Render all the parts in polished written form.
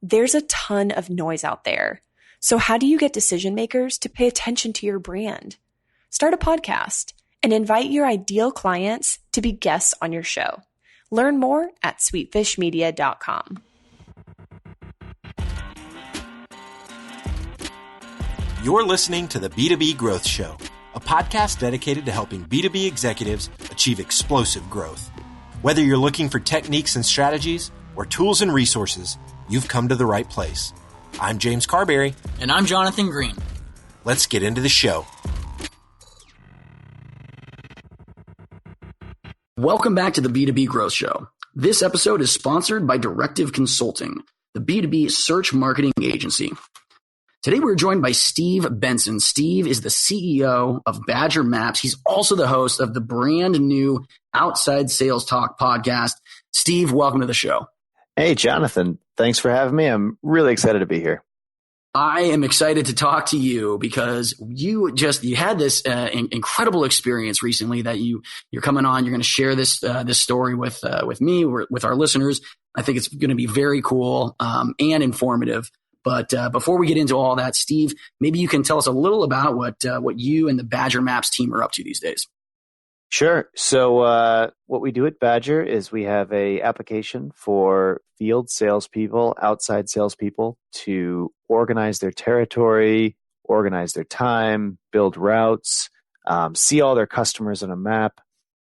There's a ton of noise out there. So how do you get decision makers to pay attention to your brand? Start a podcast and invite your ideal clients to be guests on your show. Learn more at sweetfishmedia.com. You're listening to the B2B Growth Show, a podcast dedicated to helping B2B executives achieve explosive growth. Whether you're looking for techniques and strategies or tools and resources, you've come to the right place. I'm James Carberry. And I'm Jonathan Green. Let's get into the show. Welcome back to the B2B Growth Show. This episode is sponsored by Directive Consulting, the B2B search marketing agency. Today we're joined by Steve Benson. Steve is the CEO of Badger Maps. He's also the host of the brand new Outside Sales Talk podcast. Steve, welcome to the show. Hey, Jonathan. Thanks for having me. I'm really excited to be here. I am excited to talk to you because you had this incredible experience recently that you're coming on. You're going to share this story with me, with our listeners. I think it's going to be very cool and informative. But before we get into all that, Steve, maybe you can tell us a little about what you and the Badger Maps team are up to these days. Sure. So what we do at Badger is we have a application for field salespeople, outside salespeople to organize their territory, organize their time, build routes, see all their customers on a map,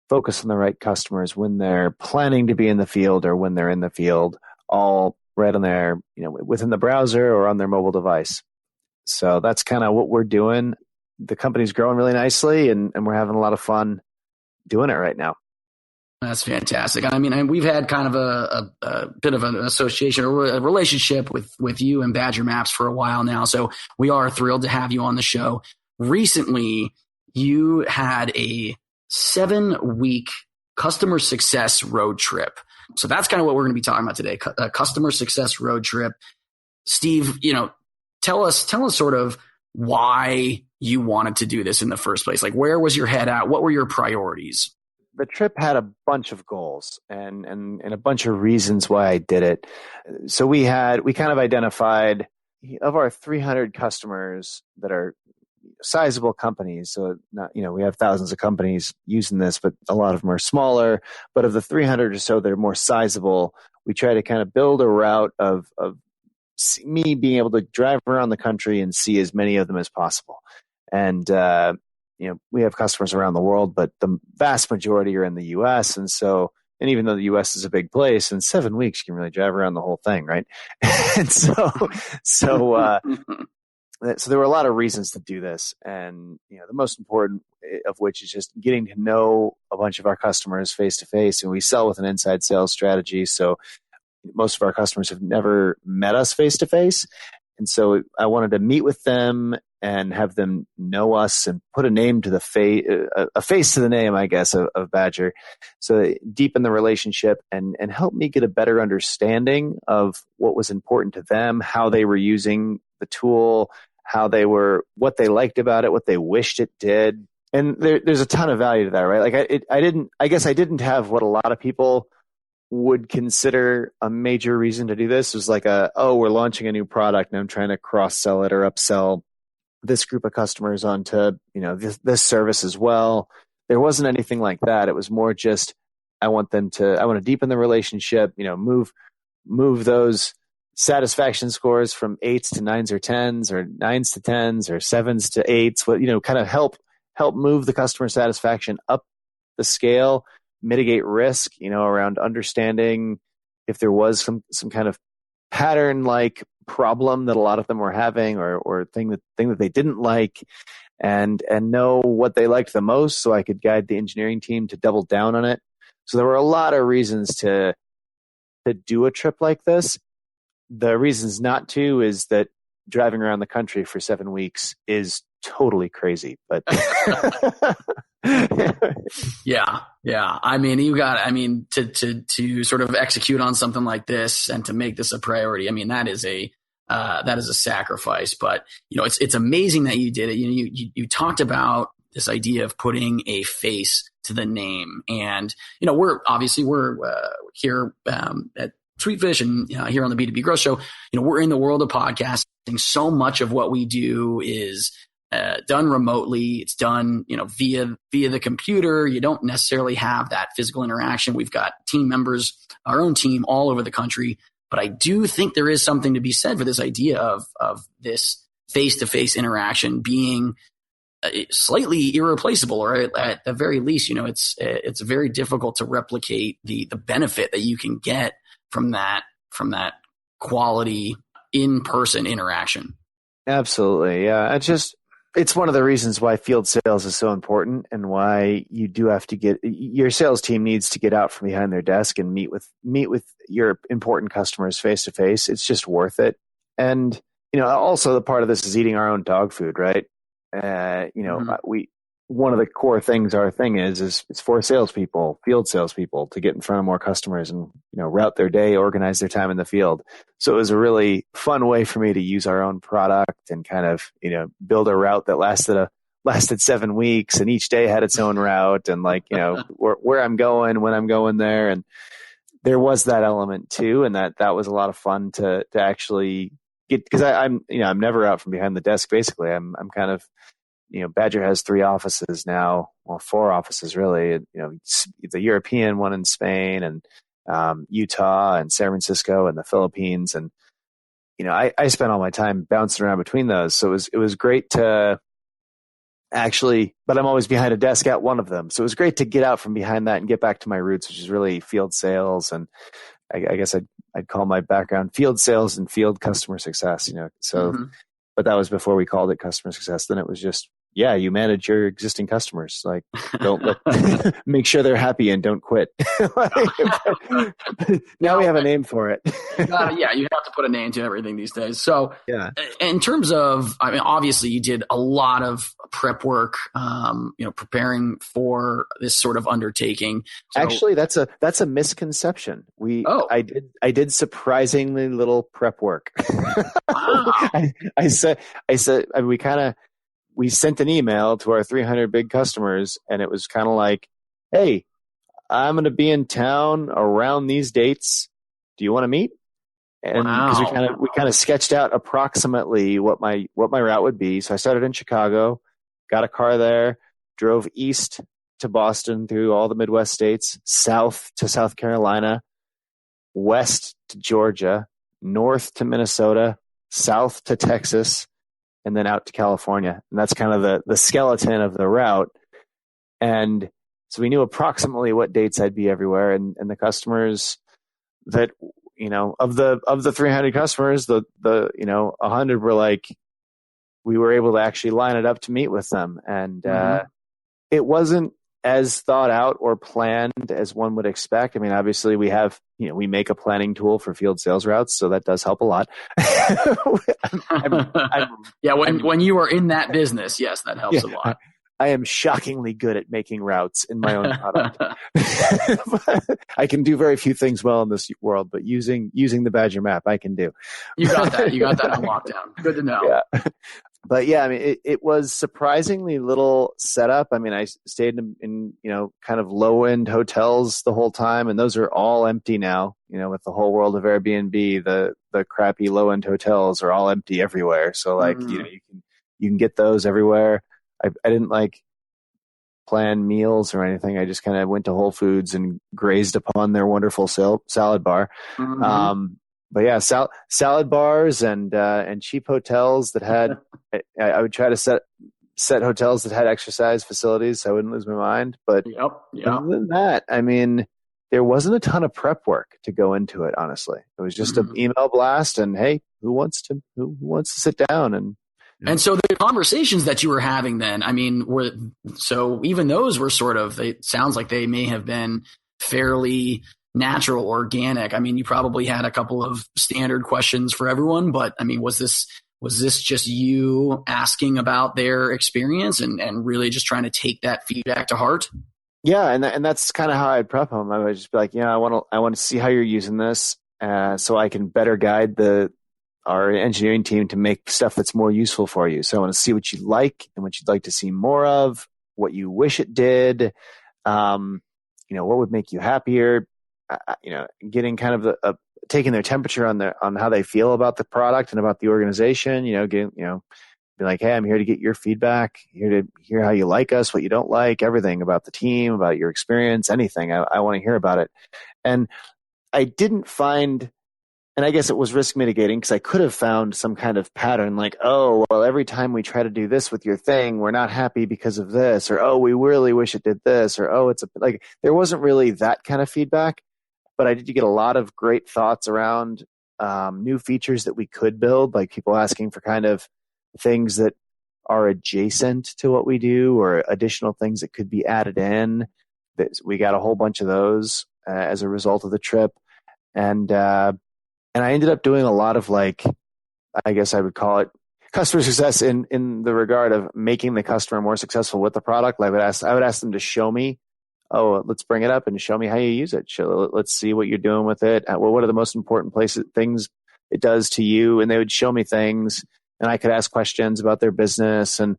focus on the right customers when they're planning to be in the field or when they're in the field, all right on their, within the browser or on their mobile device. So that's kind of what we're doing. The company's growing really nicely and we're having a lot of fun doing it right now. That's fantastic. I mean, we've had kind of a bit of an association or a relationship with you and Badger Maps for a while now. So we are thrilled to have you on the show. Recently, you had a 7-week customer success road trip. So that's kind of what we're going to be talking about today, a customer success road trip. Steve, tell us sort of why you wanted to do this in the first place. Like, where was your head at? What were your priorities? The trip had a bunch of goals and a bunch of reasons why I did it. So we kind of identified of our 300 customers that are sizable companies. So we have thousands of companies using this, but a lot of them are smaller. But of the 300 or so that are more sizable, we try to kind of build a route of me being able to drive around the country and see as many of them as possible. And, we have customers around the world, but the vast majority are in the U.S. And even though the U.S. is a big place, in 7 weeks, you can really drive around the whole thing, right? And so there were a lot of reasons to do this. And, the most important of which is just getting to know a bunch of our customers face to face. And we sell with an inside sales strategy. So most of our customers have never met us face to face. And so I wanted to meet with them and have them know us and put a name to the face, a face to the name, I guess, of Badger. So deepen the relationship and help me get a better understanding of what was important to them, how they were using the tool, what they liked about it, what they wished it did. And there's a ton of value to that, right? Like I guess I didn't have what a lot of people would consider a major reason to do this. It was like we're launching a new product and I'm trying to cross-sell it or upsell this group of customers onto, this service as well. There wasn't anything like that. It was more just, I want to deepen the relationship, move those satisfaction scores from 8s to 9s or 10s or 9s to 10s or 7s to 8s, kind of help move the customer satisfaction up the scale, mitigate risk, around understanding if there was some kind of pattern like problem that a lot of them were having or thing that they didn't like and know what they liked the most so I could guide the engineering team to double down on it. So there were a lot of reasons to do a trip like this. The reasons not to is that driving around the country for 7 weeks is totally crazy, but yeah. I mean, to sort of execute on something like this and to make this a priority. I mean, that is a sacrifice, but it's amazing that you did it. You talked about this idea of putting a face to the name, and we're here at Sweetfish and here on the B2B Growth Show, we're in the world of podcasting. So much of what we do is done remotely. It's done, via the computer. You don't necessarily have that physical interaction. We've got team members, our own team all over the country. But I do think there is something to be said for this idea of this face-to-face interaction being slightly irreplaceable, or at the very least, it's very difficult to replicate the benefit that you can get from that quality in-person interaction. Absolutely. Yeah. It's one of the reasons why field sales is so important, and why you do have to your sales team needs to get out from behind their desk and meet with your important customers face to face. It's just worth it. And, also the part of this is eating our own dog food, right? One of the core things our thing is it's for salespeople, field salespeople, to get in front of more customers and, route their day, organize their time in the field. So it was a really fun way for me to use our own product and kind of, build a route that lasted 7 weeks, and each day had its own route, and where I'm going, when I'm going there. And there was that element too. And that was a lot of fun to actually get, because I'm never out from behind the desk. Basically, I'm kind of, Badger has 3 offices now, well, 4 offices really. The European one in Spain, and Utah, and San Francisco, and the Philippines. And I spent all my time bouncing around between those. So it was great to actually, but I'm always behind a desk at one of them. So it was great to get out from behind that and get back to my roots, which is really field sales. And I guess I'd call my background field sales and field customer success. So, but that was before we called it customer success. Then it was just, you manage your existing customers. Like, don't make sure they're happy and don't quit. Now we have a name for it. You have to put a name to everything these days. So, in terms of, obviously you did a lot of prep work, preparing for this sort of undertaking. So, actually, that's a misconception. I did surprisingly little prep work. Wow. We sent an email to our 300 big customers, and it was kind of like, hey, I'm going to be in town around these dates. Do you want to meet? And because we kind of sketched out approximately what my route would be. So I started in Chicago, got a car there, drove east to Boston through all the Midwest states, south to South Carolina, west to Georgia, north to Minnesota, south to Texas, and then out to California. And that's kind of the skeleton of the route. And so we knew approximately what dates I'd be everywhere. And the customers that, of the 300 customers, the 100 were like, we were able to actually line it up to meet with them. And it wasn't as thought out or planned as one would expect. Obviously we have, we make a planning tool for field sales routes, so that does help a lot. When you are in that business, yes, that helps a lot. I am shockingly good at making routes in my own product. I can do very few things well in this world, but using the Badger map, I can do. You got that. You got that on lockdown. Good to know. Yeah. But it was surprisingly little setup. I stayed in kind of low end hotels the whole time, and those are all empty now. With the whole world of Airbnb, the crappy low end hotels are all empty everywhere. So you can get those everywhere. I didn't plan meals or anything. I just kind of went to Whole Foods and grazed upon their wonderful salad bar. But yeah, salad bars and cheap hotels that had. I would try to set hotels that had exercise facilities so I wouldn't lose my mind. But other than that, there wasn't a ton of prep work to go into it. Honestly, it was just an email blast and hey, who wants to sit down and so the conversations that you were having then, so even those were sort of. It sounds like they may have been fairly natural, organic. You probably had a couple of standard questions for everyone, but was this just you asking about their experience and really just trying to take that feedback to heart? Yeah, and that's kind of how I'd prep them. I would just be like, I want to see how you're using this, so I can better guide our engineering team to make stuff that's more useful for you. So I want to see what you like and what you'd like to see more of, what you wish it did, what would make you happier. Getting kind of taking their temperature on how they feel about the product and about the organization, be like, hey, I'm here to get your feedback, here to hear how you like us, what you don't like, everything about the team, about your experience, anything. I want to hear about it. And I didn't find, and I guess it was risk mitigating because I could have found some kind of pattern like, oh, well, every time we try to do this with your thing, we're not happy because of this, or, oh, we really wish it did this, or, oh, like, there wasn't really that kind of feedback, but I did get a lot of great thoughts around new features that we could build, like people asking for kind of things that are adjacent to what we do or additional things that could be added in. We got a whole bunch of those as a result of the trip. And I ended up doing a lot of, like, I guess I would call it customer success in the regard of making the customer more successful with the product. Like I would ask them to show me, oh, let's bring it up and show me how you use it. Let's see what you're doing with it. Well, what are the most important things it does to you? And they would show me things, and I could ask questions about their business and,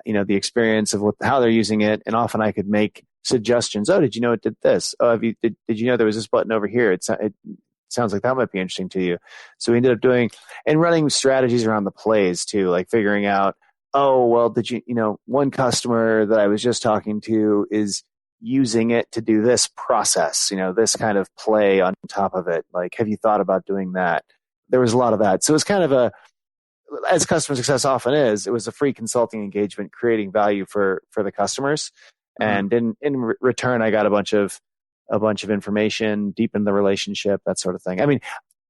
the experience of how they're using it. And often I could make suggestions. Oh, did you know it did this? Oh, did you know there was this button over here? It sounds like that might be interesting to you. So we ended up doing and running strategies around the plays too, like figuring out, oh, well, did one customer that I was just talking to is using it to do this process, this kind of play on top of it. Like, have you thought about doing that? There was a lot of that. So it's kind of as customer success often is, it was a free consulting engagement, creating value for the customers. And in return, I got a bunch of information, deepen the relationship, that sort of thing. I mean,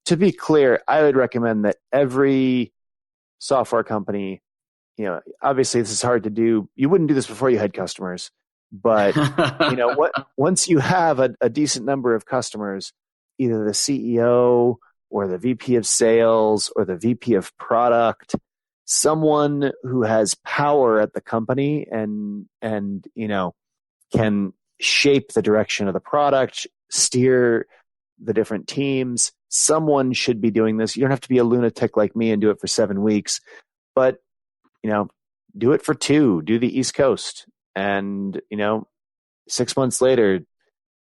to be clear, I would recommend that every software company, obviously this is hard to do. You wouldn't do this before you had customers, but once you have a decent number of customers, either the CEO or the VP of sales or the VP of product, someone who has power at the company and can shape the direction of the product, steer the different teams. Someone should be doing this. You don't have to be a lunatic like me and do it for 7 weeks, but do it for 2, do the East Coast, and 6 months later,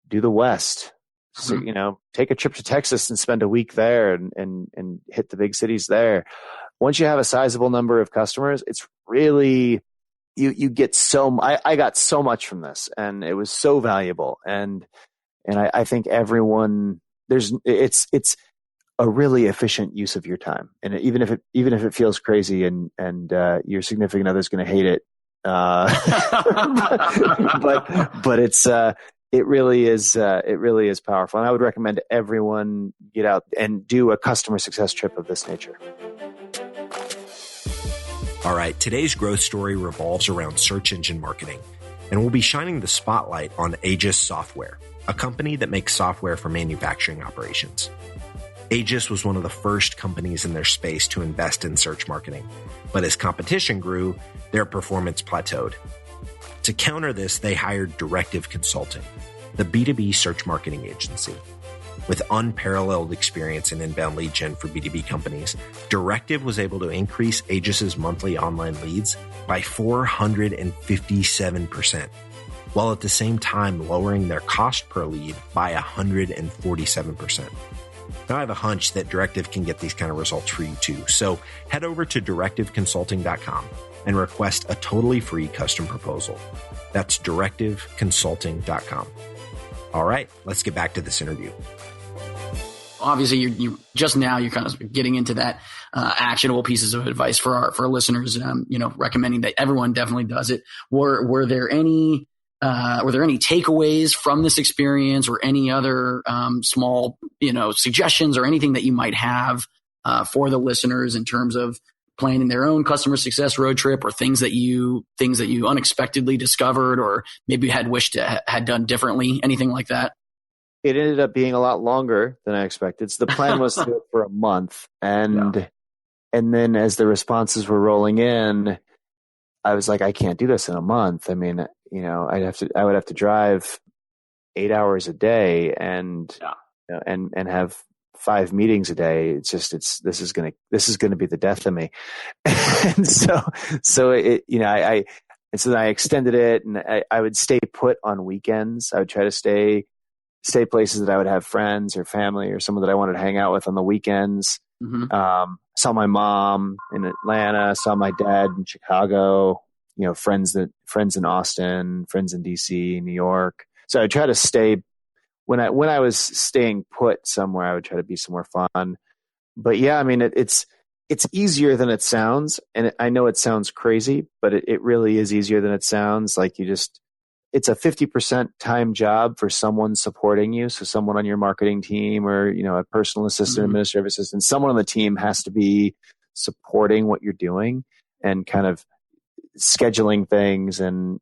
do the West. So, take a trip to Texas and spend a week there and hit the big cities there. Once you have a sizable number of customers, it's really, you get I got so much from this, and it was so valuable. And I think everyone, it's a really efficient use of your time. And even if it feels crazy and your significant other is going to hate it, but it really is powerful. And I would recommend everyone get out and do a customer success trip of this nature. All right, today's growth story revolves around search engine marketing, and we'll be shining the spotlight on Aegis Software, a company that makes software for manufacturing operations. Aegis was one of the first companies in their space to invest in search marketing, but as competition grew, their performance plateaued. To counter this, they hired Directive Consulting, the B2B search marketing agency. With unparalleled experience in inbound lead gen for B2B companies, Directive was able to increase Aegis's monthly online leads by 457%, while at the same time lowering their cost per lead by 147%. Now I have a hunch that Directive can get these kind of results for you too. So head over to directiveconsulting.com and request a totally free custom proposal. That's directiveconsulting.com. All right, let's get back to this interview. Obviously, you just now you're kind of getting into that actionable pieces of advice for our listeners. Recommending that everyone definitely does it. Were there any takeaways from this experience, or any other small suggestions or anything that you might have for the listeners in terms of planning their own customer success road trip, or things that you unexpectedly discovered, or maybe had wished to had done differently, anything like that? It ended up being a lot longer than I expected. So the plan was to do it for a month, and then as the responses were rolling in, I was like, I can't do this in a month. I mean, I would have to drive 8 hours a day and have 5 meetings a day. This is going to be the death of me. And so then I extended it, and I would stay put on weekends. I would try to stay stay places that I would have friends or family or someone that I wanted to hang out with on the weekends. Saw my mom in Atlanta, saw my dad in Chicago, friends in Austin, friends in DC, New York. So I try to stay when I was staying put somewhere, I would try to be somewhere fun. But yeah, I mean, it's easier than it sounds. And I know it sounds crazy, but it really is easier than it sounds. Like it's a 50% time job for someone supporting you. So someone on your marketing team or, a personal assistant, administrative assistant, someone on the team has to be supporting what you're doing and kind of scheduling things and,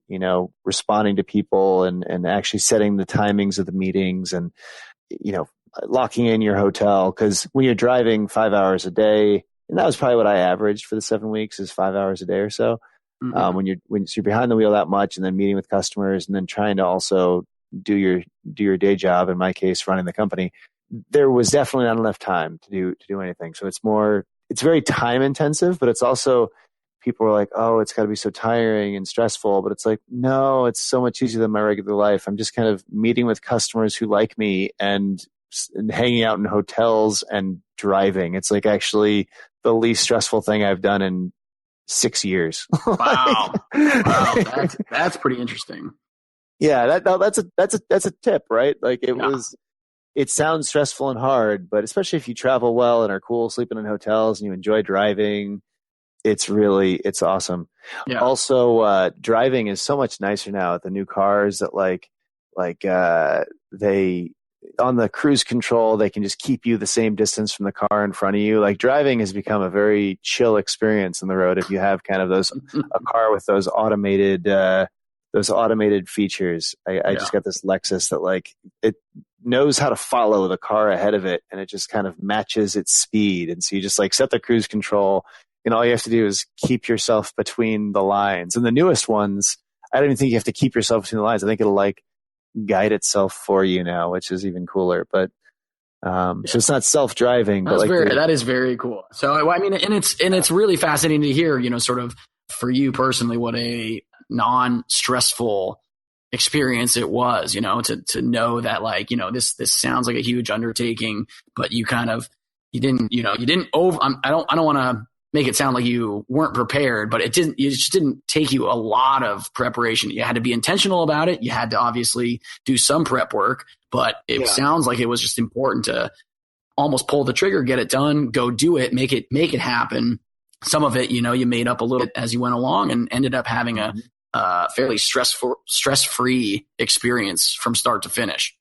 responding to people and actually setting the timings of the meetings and, locking in your hotel. Cause when you're driving 5 hours a day, and that was probably what I averaged for the 7 weeks is 5 hours a day or so. When you're behind the wheel that much and then meeting with customers and then trying to also do your day job, in my case, running the company, there was definitely not enough time to do anything. So it's very time intensive, but it's also, people are like, oh, it's got to be so tiring and stressful. But it's like, no, it's so much easier than my regular life. I'm just kind of meeting with customers who like me and hanging out in hotels and driving. It's like actually the least stressful thing I've done in 6 years. Wow. That's pretty interesting. Yeah, that's a tip, right? Like it sounds stressful and hard, but especially if you travel well and are cool sleeping in hotels and you enjoy driving, it's awesome. Yeah. Also, driving is so much nicer now with the new cars that they on the cruise control, they can just keep you the same distance from the car in front of you. Like driving has become a very chill experience on the road. If you have kind of a car with those automated features. I just got this Lexus that it knows how to follow the car ahead of it and it just kind of matches its speed. And so you just set the cruise control and all you have to do is keep yourself between the lines. And the newest ones, I don't even think you have to keep yourself between the lines. I think it'll guide itself for you now, which is even cooler. But so it's not self-driving. That is very cool. So I mean, and it's really fascinating to hear, sort of for you personally, what a non-stressful experience it was, to know that this sounds like a huge undertaking, but you didn't I don't want to make it sound like you weren't prepared, but it just didn't take you a lot of preparation. You had to be intentional about it. You had to obviously do some prep work, but it sounds like it was just important to almost pull the trigger, get it done, go do it, make it happen. Some of it, you made up a little bit as you went along and ended up having a fairly stress-free experience from start to finish.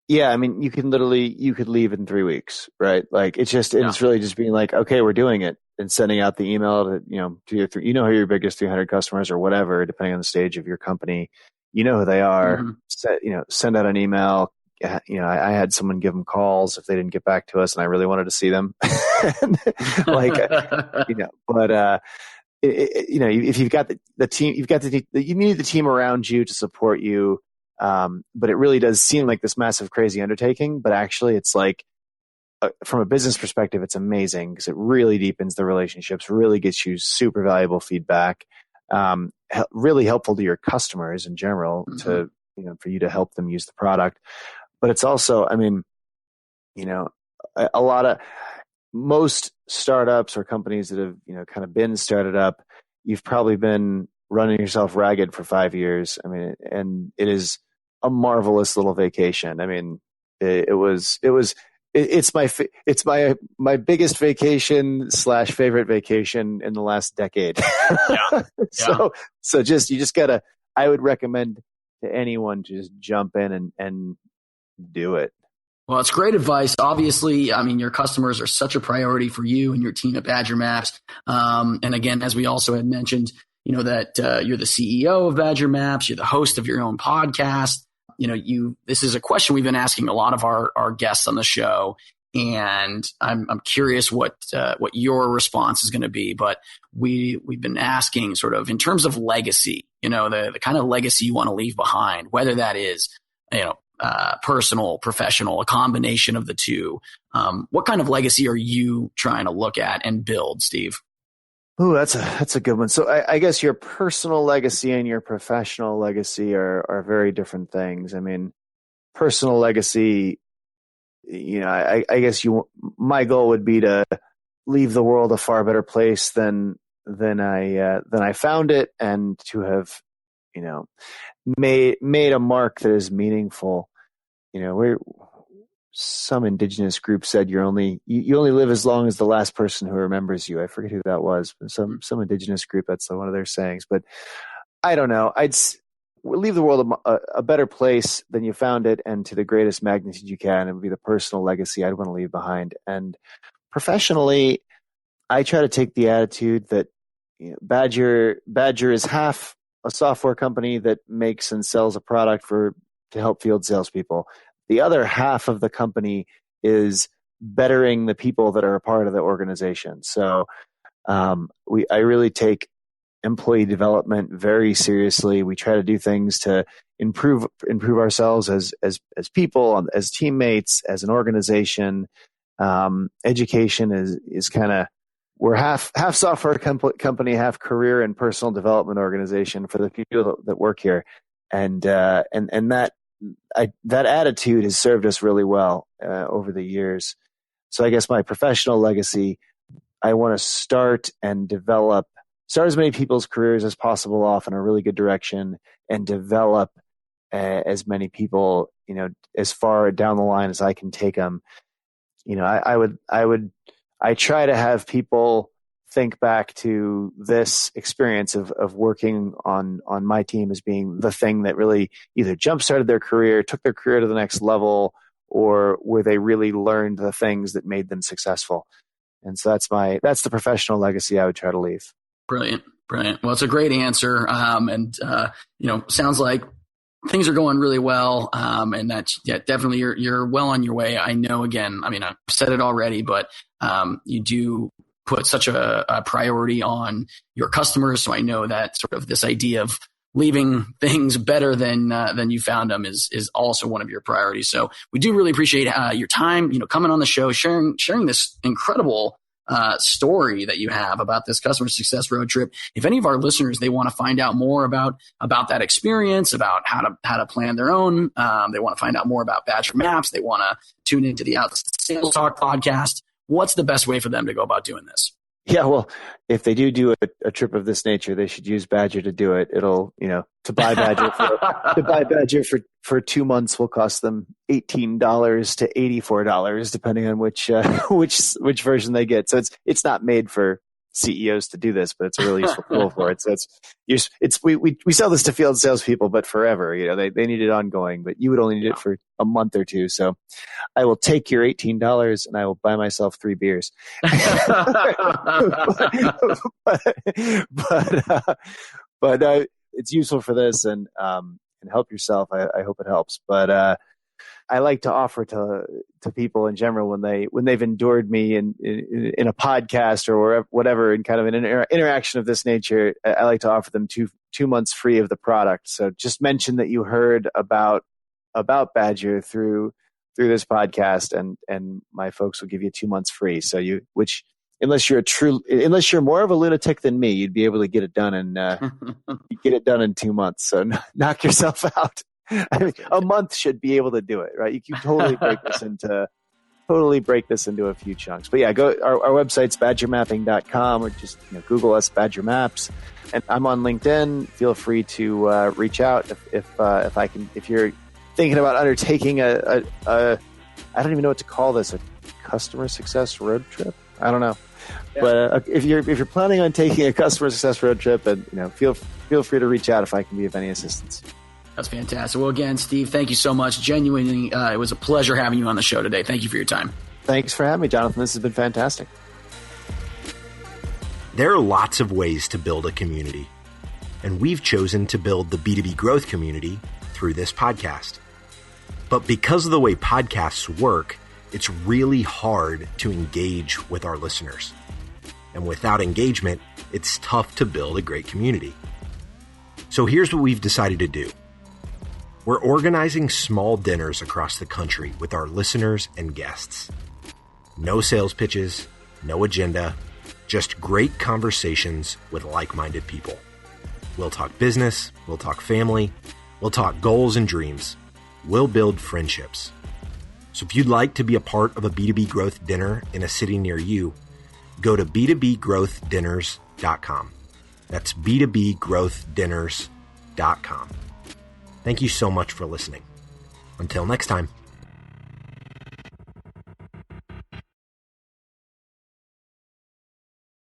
Yeah, I mean, you could leave in 3 weeks, right? It's really just being okay, we're doing it, and sending out the email to who your biggest 300 customers or whatever, depending on the stage of your company, who they are. Send out an email. I had someone give them calls if they didn't get back to us, and I really wanted to see them. If you've got the team, you need the team around you to support you. But it really does seem like this massive, crazy undertaking. But actually, it's from a business perspective, it's amazing because it really deepens the relationships, really gets you super valuable feedback, really helpful to your customers in general to, for you to help them use the product. But it's also, I mean, most startups or companies that have, kind of been started up, you've probably been running yourself ragged for 5 years. I mean, and it is a marvelous little vacation. I mean, it's my biggest vacation / favorite vacation in the last decade. Yeah. So you just gotta, I would recommend to anyone to just jump in and do it. Well, it's great advice. Obviously, I mean, your customers are such a priority for you and your team at Badger Maps. And again, as we also had mentioned, that you're the CEO of Badger Maps, you're the host of your own podcast. This is a question we've been asking a lot of our guests on the show, and I'm curious what your response is going to be. But we've been asking sort of in terms of legacy, the kind of legacy you want to leave behind, whether that is, personal, professional, a combination of the two. What kind of legacy are you trying to look at and build, Steve? Ooh, that's a good one. So I guess your personal legacy and your professional legacy are very different things. I mean, personal legacy, I guess my goal would be to leave the world a far better place than I found it, and to have, made a mark that is meaningful. Some indigenous group said you only live as long as the last person who remembers you. I forget who that was, but some indigenous group, that's one of their sayings. But I don't know. I'd leave the world a better place than you found it, and to the greatest magnitude you can. It would be the personal legacy I'd want to leave behind. And professionally, I try to take the attitude that Badger is half a software company that makes and sells a product to help field salespeople. The other half of the company is bettering the people that are a part of the organization. So I really take employee development very seriously. We try to do things to improve ourselves as people, as teammates, as an organization. Education is kind of, we're half software company, half career and personal development organization for the people that work here, and that attitude has served us really well over the years. So I guess my professional legacy, I want to start as many people's careers as possible off in a really good direction, and develop as many people, as far down the line as I can take them. I try to have people think back to this experience of working on my team as being the thing that really either jump-started their career, took their career to the next level, or where they really learned the things that made them successful. And so that's the professional legacy I would try to leave. Brilliant. Well, it's a great answer. Sounds like things are going really well. And that's, definitely you're well on your way. I know, again, I've said it already, but you do put such a priority on your customers. So I know that sort of this idea of leaving things better than you found them is also one of your priorities. So we do really appreciate your time, coming on the show, sharing this incredible story that you have about this customer success road trip. If any of our listeners, they want to find out more about that experience, about how to plan their own, they want to find out more about Badger Maps, they want to tune into the Sales Talk podcast, what's the best way for them to go about doing this? Yeah, well, if they do a trip of this nature, they should use Badger to do it. It'll, to buy Badger for 2 months will cost them $18 to $84, depending on which version they get. So it's not made for CEOs to do this, but it's a really useful tool for it. So we sell this to field salespeople, but forever. They need it ongoing, but you would only need it for a month or two. So I will take your $18 and I will buy myself 3 beers. but it's useful for this, and help yourself. I hope it helps. But I like to offer to people in general when they've endured me in a podcast or whatever, in kind of an interaction of this nature, I like to offer them 2 months free of the product. So just mention that you heard about Badger through this podcast, and my folks will give you 2 months free. So unless you're more of a lunatic than me, you'd be able to get it done in 2 months. So knock yourself out. A month should be able to do it, right? You can totally break this into a few chunks. But yeah, go our website's badgermapping.com, or just Google us, Badger Maps. And I'm on LinkedIn. Feel free to reach out if you're thinking about undertaking a I don't even know what to call this, a customer success road trip. I don't know. Yeah. But if you're planning on taking a customer success road trip, and feel free to reach out if I can be of any assistance. That's fantastic. Well, again, Steve, thank you so much. Genuinely, it was a pleasure having you on the show today. Thank you for your time. Thanks for having me, Jonathan. This has been fantastic. There are lots of ways to build a community, and we've chosen to build the B2B growth community through this podcast. But because of the way podcasts work, it's really hard to engage with our listeners. And without engagement, it's tough to build a great community. So here's what we've decided to do. We're organizing small dinners across the country with our listeners and guests. No sales pitches, no agenda, just great conversations with like-minded people. We'll talk business, we'll talk family, we'll talk goals and dreams. will build friendships. So if you'd like to be a part of a B2B growth dinner in a city near you, go to b2bgrowthdinners.com. That's b2bgrowthdinners.com. Thank you so much for listening. Until next time.